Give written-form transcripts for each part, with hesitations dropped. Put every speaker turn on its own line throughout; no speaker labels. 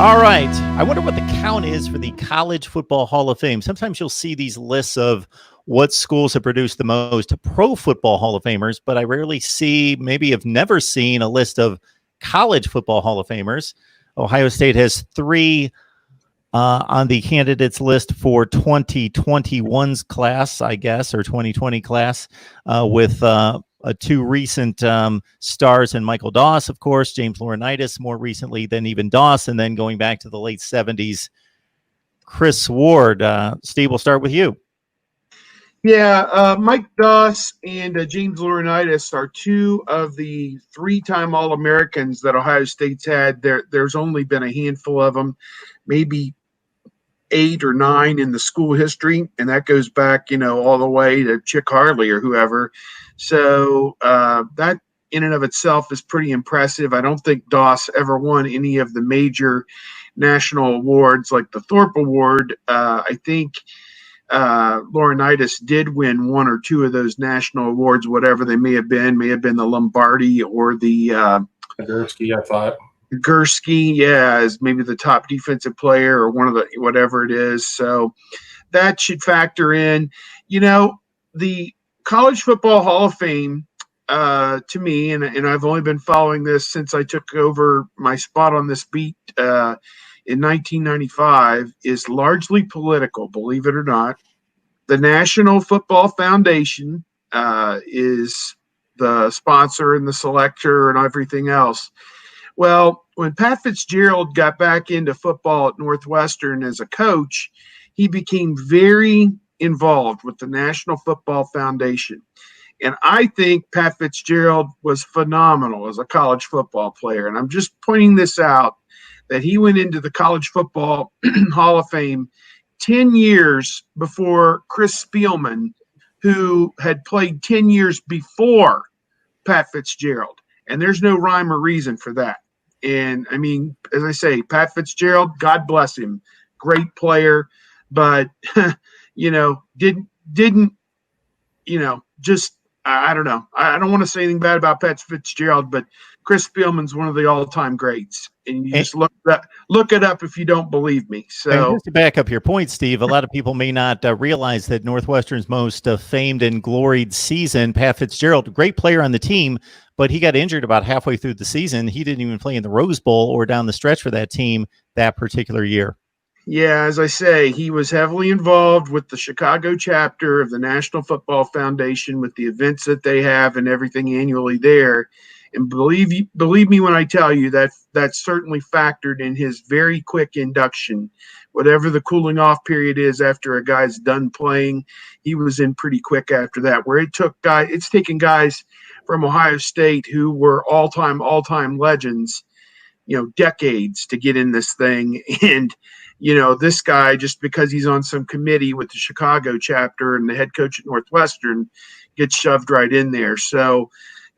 All right. I wonder what the count is for the College Football Hall of Fame. Sometimes you'll see these lists of what schools have produced the most Pro Football Hall of Famers, but I rarely see, maybe have never seen, a list of College Football Hall of Famers. Ohio State has three on the candidates list for 2021's class, I guess, or 2020 class, with two recent stars in Michael Doss, of course, James LAURINAITIS more recently than even Doss, and then going back to the late 70s, Chris Ward. Steve, we'll start with you.
Yeah, Mike Doss and James LAURINAITIS are two of the three-time All-Americans that Ohio State's had. There's only been a handful of them, maybe 8 or 9 in the school history, and that goes back, all the way to Chick Harley or whoever. So that in and of itself is pretty impressive. I don't think Doss ever won any of the major national awards like the Thorpe Award. I think LAURINAITIS did win 1 or 2 of those national awards, whatever they may have been the Lombardi or the
Gursky, I thought.
Gursky, yeah, as maybe the top defensive player or one of the whatever it is. So that should factor in. The College Football Hall of Fame, to me, and I've only been following this since I took over my spot on this beat in 1995, is largely political, believe it or not. The National Football Foundation is the sponsor and the selector and everything else. Well, when Pat Fitzgerald got back into football at Northwestern as a coach, he became very involved with the National Football Foundation. And I think Pat Fitzgerald was phenomenal as a college football player. And I'm just pointing this out, that he went into the College Football Hall of Fame 10 years before Chris Spielman, who had played 10 years before Pat Fitzgerald. And there's no rhyme or reason for that. And, I mean, as I say, Pat Fitzgerald, God bless him, great player, but, didn't just – I don't know. I don't want to say anything bad about Pat Fitzgerald, but Chris Spielman's one of the all-time greats. And you just look it up if you don't believe me. So
just to back up your point, Steve, a lot of people may not realize that Northwestern's most famed and gloried season, Pat Fitzgerald, great player on the team, but he got injured about halfway through the season. He didn't even play in the Rose Bowl or down the stretch for that team that particular year.
Yeah, as I say, he was heavily involved with the Chicago chapter of the National Football Foundation with the events that they have and everything annually there. And believe me when I tell you that certainly factored in his very quick induction. Whatever the cooling off period is after a guy's done playing, he was in pretty quick after that, where it's taken guys from Ohio State who were all-time legends, decades to get in this thing. And this guy, just because he's on some committee with the Chicago chapter and the head coach at Northwestern, gets shoved right in there. So,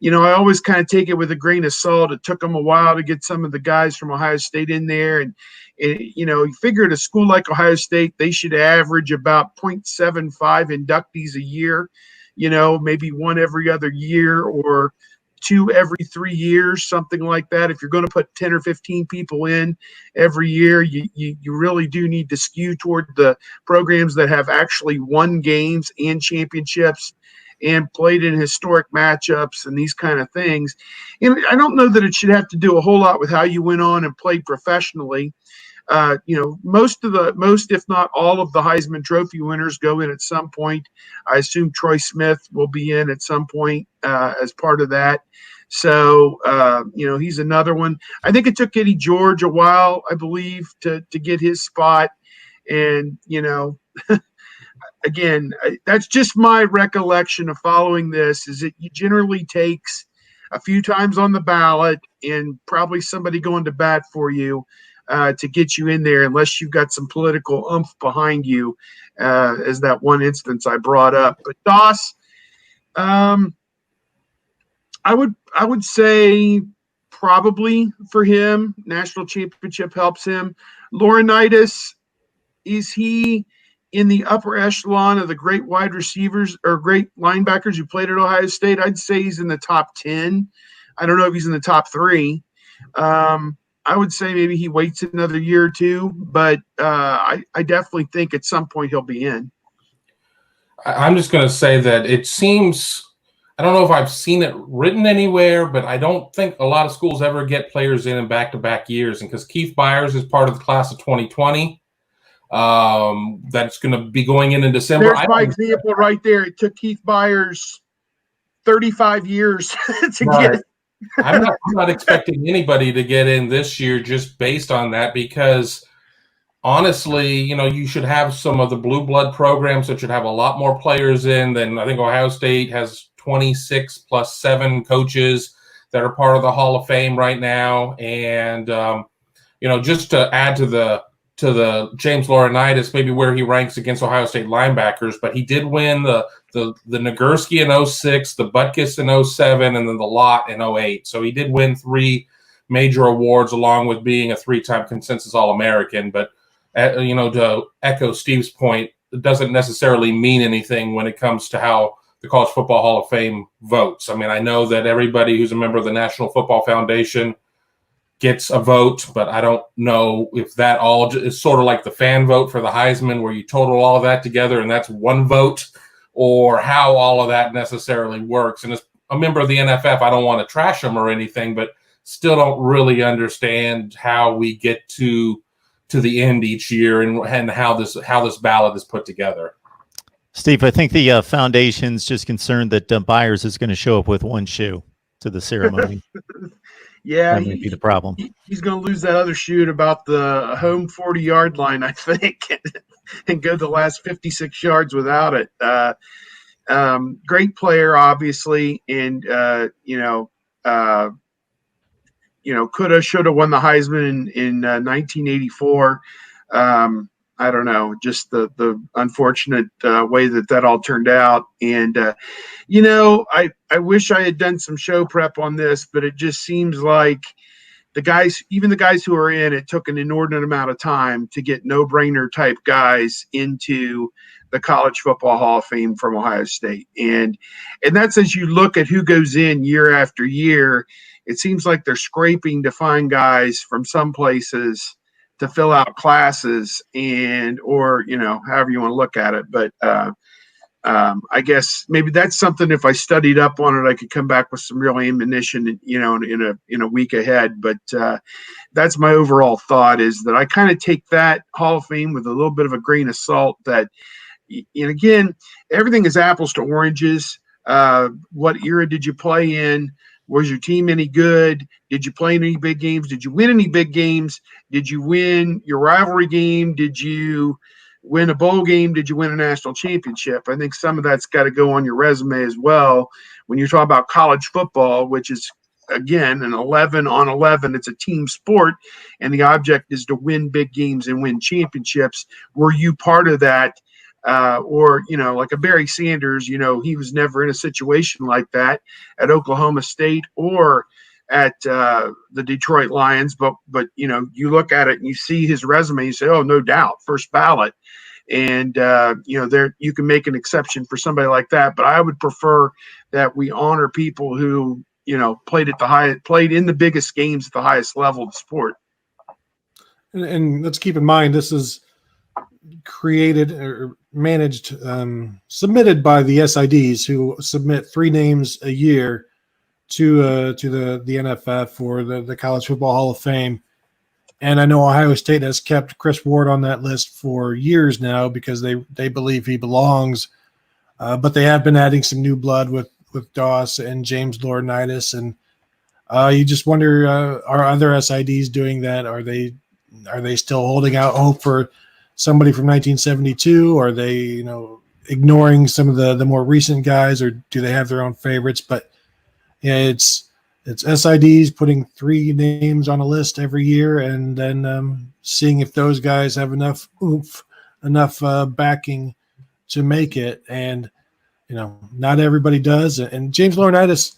I always kind of take it with a grain of salt. It took them a while to get some of the guys from Ohio State in there. And you figure at a school like Ohio State, they should average about 0.75 inductees a year, maybe one every other year or 2 every 3 years, something like that. If you're going to put 10 or 15 people in every year, you really do need to skew toward the programs that have actually won games and championships and played in historic matchups and these kind of things. And I don't know that it should have to do a whole lot with how you went on and played professionally. Most, if not all of the Heisman Trophy winners go in at some point. I assume Troy Smith will be in at some point as part of that. So, he's another one. I think it took Eddie George a while, I believe, to get his spot. And, again, that's just my recollection of following this, is it generally takes a few times on the ballot and probably somebody going to bat for you to get you in there, unless you've got some political oomph behind you, as that one instance I brought up. But Doss, I would say probably for him, national championship helps him. LAURINAITIS, is he in the upper echelon of the great wide receivers or great linebackers who played at Ohio State? I'd say he's in the top 10. I don't know if he's in the top 3. I would say maybe he waits another year or two, but I definitely think at some point he'll be in.
I'm just going to say that it seems, I don't know if I've seen it written anywhere, but I don't think a lot of schools ever get players in back-to-back years. And because Keith Byers is part of the class of 2020, that's going to be going in December.
There's my example right there. It took Keith Byers 35 years to get.
I'm not expecting anybody to get in this year just based on that, because honestly, you should have some of the blue blood programs that should have a lot more players in than I think Ohio State has 26 plus 7 coaches that are part of the Hall of Fame right now. And, just to add to the James LAURINAITIS, maybe where he ranks against Ohio State linebackers, but he did win the Nagurski in 06, the Butkus in 07, and then the Lott in 08. So he did win 3 major awards along with being a 3-time consensus All-American. But, to echo Steve's point, it doesn't necessarily mean anything when it comes to how the College Football Hall of Fame votes. I mean, I know that everybody who's a member of the National Football Foundation gets a vote, but I don't know if that all is sort of like the fan vote for the Heisman, where you total all of that together and that's one vote, or how all of that necessarily works. And as a member of the NFF, I don't want to trash them or anything, but still don't really understand how we get to the end each year and how this ballot is put together.
Steve, I think the foundation's just concerned that Byers is going to show up with one shoe to the ceremony.
Yeah,
that might be the problem. He's
going to lose that other shoe at about the home 40-yard line, I think, and go the last 56 yards without it. Great player, obviously, and coulda, shoulda won the Heisman in 1984. I don't know, just the unfortunate way that all turned out. And, I wish I had done some show prep on this, but it just seems like even the guys who are in, it took an inordinate amount of time to get no-brainer type guys into the College Football Hall of Fame from Ohio State. And that's, as you look at who goes in year after year, it seems like they're scraping to find guys from some places to fill out classes or however you want to look at it. But I guess maybe that's something, if I studied up on it, I could come back with some real ammunition, in a week ahead. But that's my overall thought, is that I kind of take that Hall of Fame with a little bit of a grain of salt. That, and again, everything is apples to oranges. What era did you play in? Was your team any good? Did you play in any big games? Did you win any big games? Did you win your rivalry game? Did you win a bowl game? Did you win a national championship? I think some of that's got to go on your resume as well. When you talk about college football, which is, again, an 11 on 11, it's a team sport, and the object is to win big games and win championships. Were you part of that? Or, like a Barry Sanders, he was never in a situation like that at Oklahoma State or at the Detroit Lions. But you look at it and you see his resume, you say, oh, no doubt, first ballot. And, there you can make an exception for somebody like that. But I would prefer that we honor people who, played in the biggest games at the highest level of the sport.
And let's keep in mind, this is created or managed, submitted by the SIDs, who submit 3 names a year to the NFF or the College Football Hall of Fame. And I know Ohio State has kept Chris Ward on that list for years now because they believe he belongs. But they have been adding some new blood with DOSS and James LAURINAITIS. And you just wonder, are other SIDs doing that? Are they still holding out hope for somebody from 1972? Are they, ignoring some of the more recent guys, or do they have their own favorites? But yeah, it's SIDs putting 3 names on a list every year, and then seeing if those guys have enough oomph, enough backing to make it. And not everybody does. And James LAURINAITIS,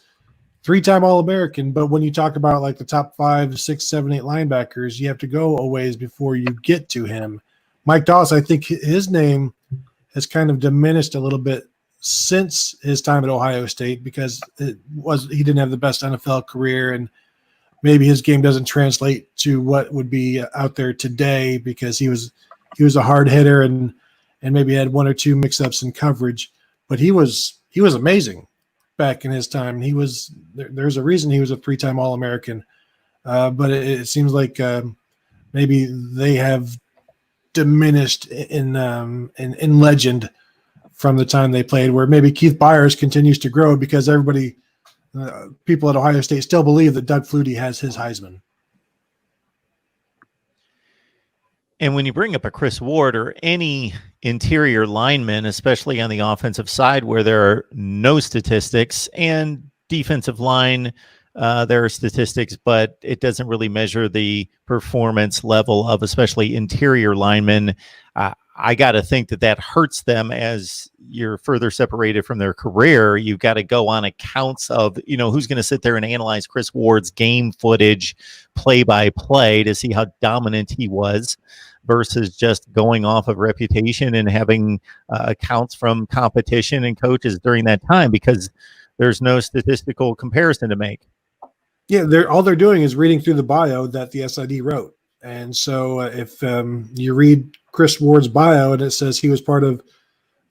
3-time All-American, but when you talk about like the top 5, 6, 7, 8 linebackers, you have to go a ways before you get to him. Mike DOSS, I think his name has kind of diminished a little bit since his time at Ohio State because he didn't have the best NFL career, and maybe his game doesn't translate to what would be out there today because he was a hard hitter and maybe had one or two mix-ups in coverage, but he was amazing back in his time. He was there's a reason he was a 3-time All-American, but it seems like maybe they have diminished in legend from the time they played, where maybe Keith Byers continues to grow because everybody, people at Ohio State still believe that Doug Flutie has his Heisman.
And when you bring up a Chris Ward or any interior lineman, especially on the offensive side where there are no statistics, and defensive line, there are statistics, but it doesn't really measure the performance level of especially interior linemen. I got to think that hurts them as you're further separated from their career. You've got to go on accounts of, who's going to sit there and analyze Chris Ward's game footage play by play to see how dominant he was versus just going off of reputation and having accounts from competition and coaches during that time, because there's no statistical comparison to make.
Yeah, all they're doing is reading through the bio that the SID wrote. And so if you read Chris Ward's bio and it says he was part of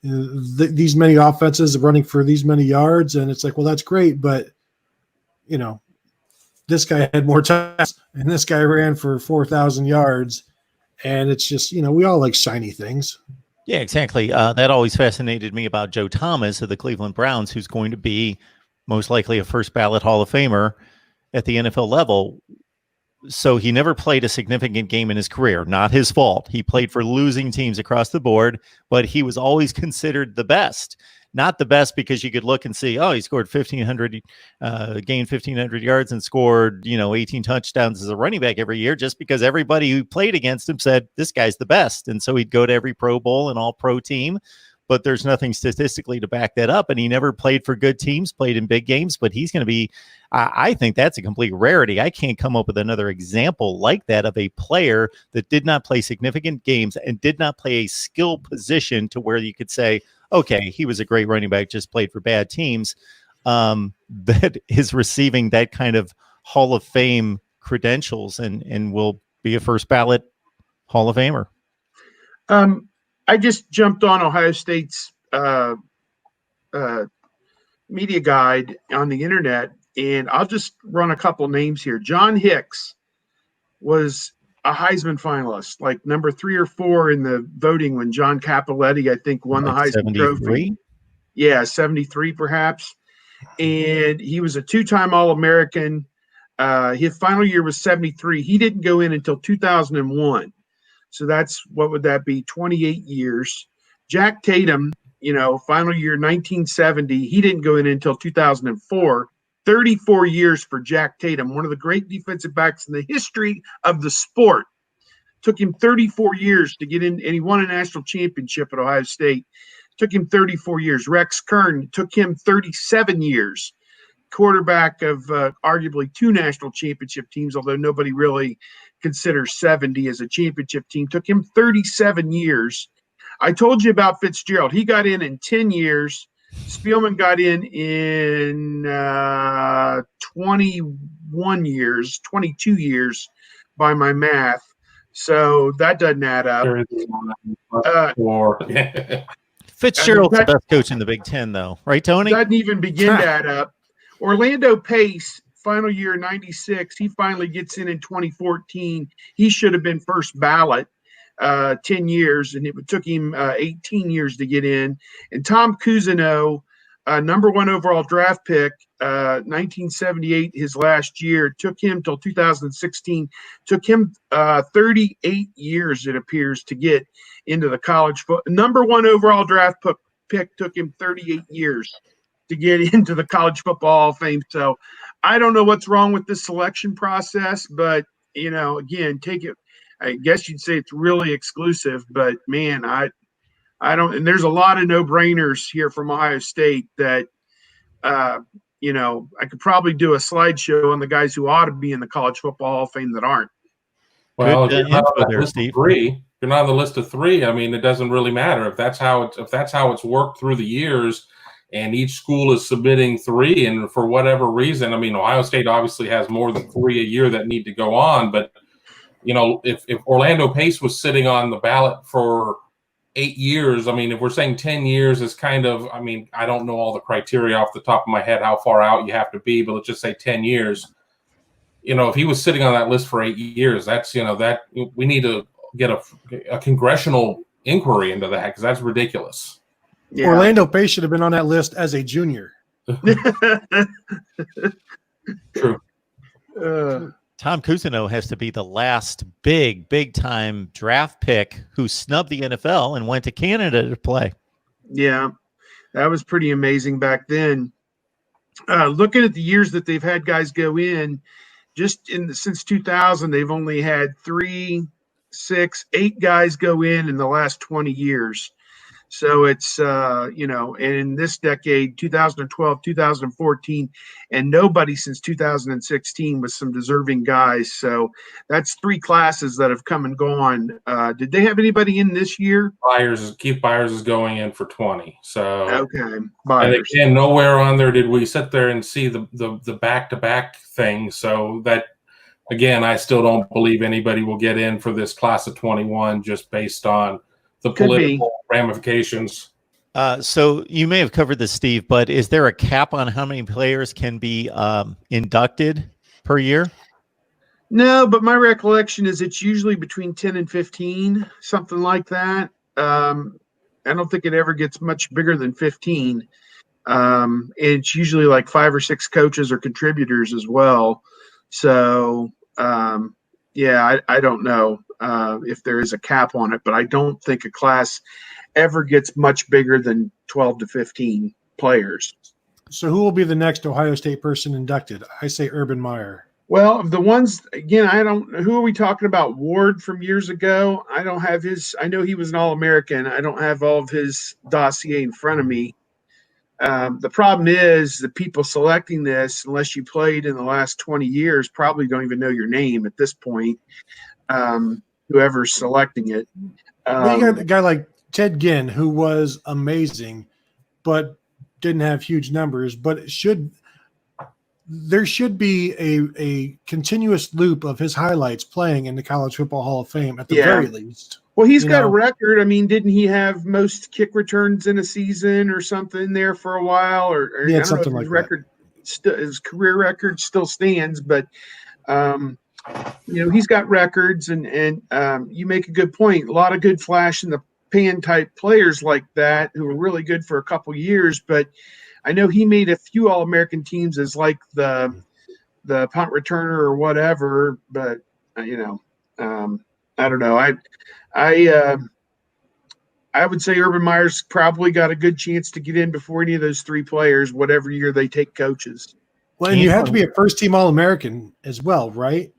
these many offenses running for these many yards, and it's like, well, that's great, but this guy had more touchdowns and this guy ran for 4,000 yards, and it's just, we all like shiny things.
Yeah, exactly. That always fascinated me about Joe Thomas of the Cleveland Browns, who's going to be most likely a first ballot Hall of Famer at the NFL level. So he never played a significant game in his career. Not his fault. He played for losing teams across the board, but he was always considered the best. Not the best because you could look and see, oh, he scored 1,500, gained 1,500 yards and scored, 18 touchdowns as a running back every year, just because everybody who played against him said, this guy's the best. And so he'd go to every Pro Bowl and all pro team, but there's nothing statistically to back that up. And he never played for good teams, played in big games, but he's going to be, I think that's a complete rarity. I can't come up with another example like that of a player that did not play significant games and did not play a skill position to where you could say, okay, he was a great running back, just played for bad teams, that is receiving that kind of Hall of Fame credentials and will be a first ballot Hall of Famer.
I just jumped on Ohio State's media guide on the internet, and I'll just run a couple names here. John Hicks was a Heisman finalist, like number 3 or 4 in the voting when John Cappelletti, I think, won the Heisman
73?
Trophy. Yeah, 73 perhaps. And he was a 2-time All-American. His final year was 73. He didn't go in until 2001. So that's, what would that be, 28 years. Jack Tatum, final year 1970, he didn't go in until 2004. 34 years for Jack Tatum, one of the great defensive backs in the history of the sport. Took him 34 years to get in, and he won a national championship at Ohio State. Took him 34 years. Rex Kern, took him 37 years. Quarterback of arguably 2 national championship teams, although nobody really considers 70 as a championship team. Took him 37 years. I told you about Fitzgerald. He got in 10 years. Spielman got in 21 years, 22 years by my math. So that doesn't add up.
Fitzgerald's the best coach in the Big Ten, though. Right, Tony?
Doesn't even begin to add up. Orlando Pace, final year 96, he finally gets in 2014. He should have been first ballot 10 years, and it took him 18 years to get in. And Tom Cousineau, number 1 overall draft pick, 1978, his last year, took him till 2016. Took him 38 years, it appears, to get into the college football. Number 1 overall draft pick took him 38 years to get into the College Football Hall of Fame. So I don't know what's wrong with this selection process, but, again, take it. I guess you'd say it's really exclusive, but man, I don't, and there's a lot of no-brainers here from Ohio State that, I could probably do a slideshow on the guys who ought to be in the College Football Hall of Fame that aren't.
Well, if you're not on the list of 3, you're not on the list of 3. I mean, it doesn't really matter if that's how it's worked through the years. and each school is submitting 3. And for whatever reason, I mean, Ohio State obviously has more than 3 a year that need to go on. But, you know, if Orlando Pace was sitting on the ballot for 8 years, I mean, if we're saying 10 years is kind of, I mean, I don't know all the criteria off the top of my head, how far out you have to be, but let's just say 10 years. You know, if he was sitting on that list for 8 years, that's, you know, that we need to get a congressional inquiry into that, because that's ridiculous.
Yeah.
Orlando Pace should have been on that list as a junior.
True.
Tom Cousineau has to be the last big time draft pick who snubbed the NFL and went to Canada to play.
Yeah, that was pretty amazing back then. Looking at the years that they've had guys go in, since 2000, they've only had 3, 6, 8 guys go in the last 20 years. So it's, you know, and in this decade, 2012, 2014, and nobody since 2016 with some deserving guys. So that's 3 classes that have come and gone. Did they have anybody in this year?
Keith Byers is going in for 20. So
okay, Byers.
And again, nowhere on there did we sit there and see the back-to-back thing. So that, again, I still don't believe anybody will get in for this class of 21 just based on the political ramifications.
So you may have covered this, Steve, but is there a cap on how many players can be inducted per year?
No, but my recollection is it's usually between 10 and 15, something like that. I don't think it ever gets much bigger than 15. It's usually like 5 or 6 coaches or contributors as well. So, yeah, I don't know if there is a cap on it, but I don't think a class ever gets much bigger than 12 to 15 players.
So who will be the next Ohio State person inducted? I say Urban Meyer.
Well, the ones, again, who are we talking about? Ward from years ago? I don't have I know he was an All-American. I don't have all of his dossier in front of me. The problem is the people selecting this, unless you played in the last 20 years, probably don't even know your name at this point, whoever's selecting it.
Well, you got a guy like Ted Ginn, who was amazing, but didn't have huge numbers, but there should be a continuous loop of his highlights playing in the College Football Hall of Fame at the very least.
Well, he's got a record. I mean, didn't he have most kick returns in a season or something there for a while? Or
he had something like
that. His career record still stands, but you know, he's got records, and you make a good point. A lot of good flash in the pan type players like that who were really good for a couple years, but I know he made a few All-American teams as like the punt returner or whatever, but you know, I don't know. I would say Urban Meyer's probably got a good chance to get in before any of those 3 players, whatever year they take coaches.
Well, and you have to be a first-team All-American as well, right?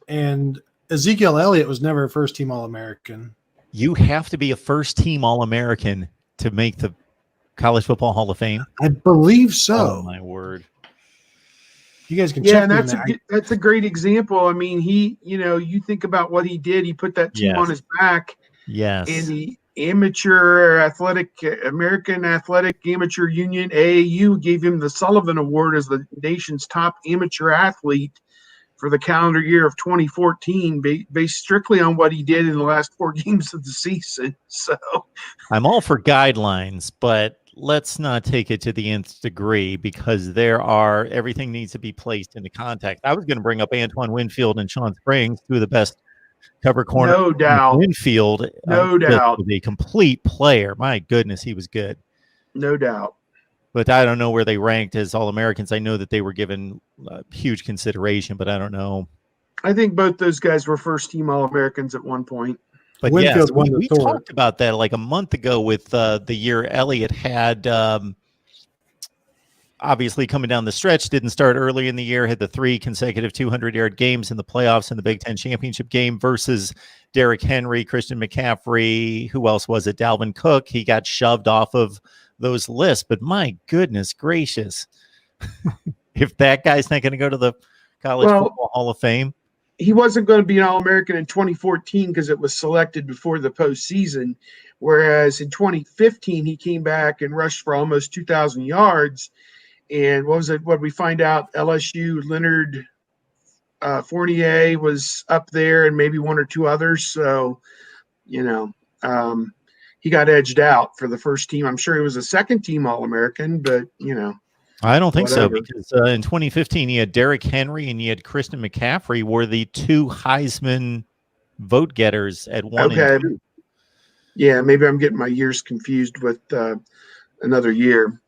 And Ezekiel Elliott was never a first-team All-American.
You have to be a first-team All-American to make the College Football Hall of Fame?
I believe so.
Oh, my word.
You guys can check.
And that's a great example. I mean, you think about what he did. He put that team on his back.
Yes.
And the American Athletic Amateur Union, AAU, gave him the Sullivan Award as the nation's top amateur athlete for the calendar year of 2014, based strictly on what he did in the last 4 games of the season. So
I'm all for guidelines, but let's not take it to the nth degree, because everything needs to be placed into context. I was going to bring up Antoine Winfield and Sean Springs, 2 of the best cover corner.
No doubt.
Winfield,
no doubt,
was a complete player. My goodness, he was good.
No doubt.
But I don't know where they ranked as All-Americans. I know that they were given huge consideration, but I don't know.
I think both those guys were first-team All-Americans at one point.
But
Winfield
yes, we talked about that like a month ago with the year Elliott had, obviously coming down the stretch, didn't start early in the year, had the 3 consecutive 200-yard games in the playoffs in the Big Ten championship game versus Derrick Henry, Christian McCaffrey, who else was it? Dalvin Cook. He got shoved off of those lists, but my goodness gracious, if that guy's not going to go to the College Football Hall of Fame.
He wasn't going to be an All-American in 2014 because it was selected before the postseason, Whereas in 2015, he came back and rushed for almost 2,000 yards. And what was it? What we find out? LSU Leonard Fournier was up there, and maybe one or two others. So, you know, he got edged out for the first team. I'm sure he was a second team All-American, but you know.
I don't think
whatever.
so, because in 2015 you had Derrick Henry and you had Christian McCaffrey were the two Heisman vote getters at 1 and 2.
Yeah, maybe I'm getting my years confused with another year.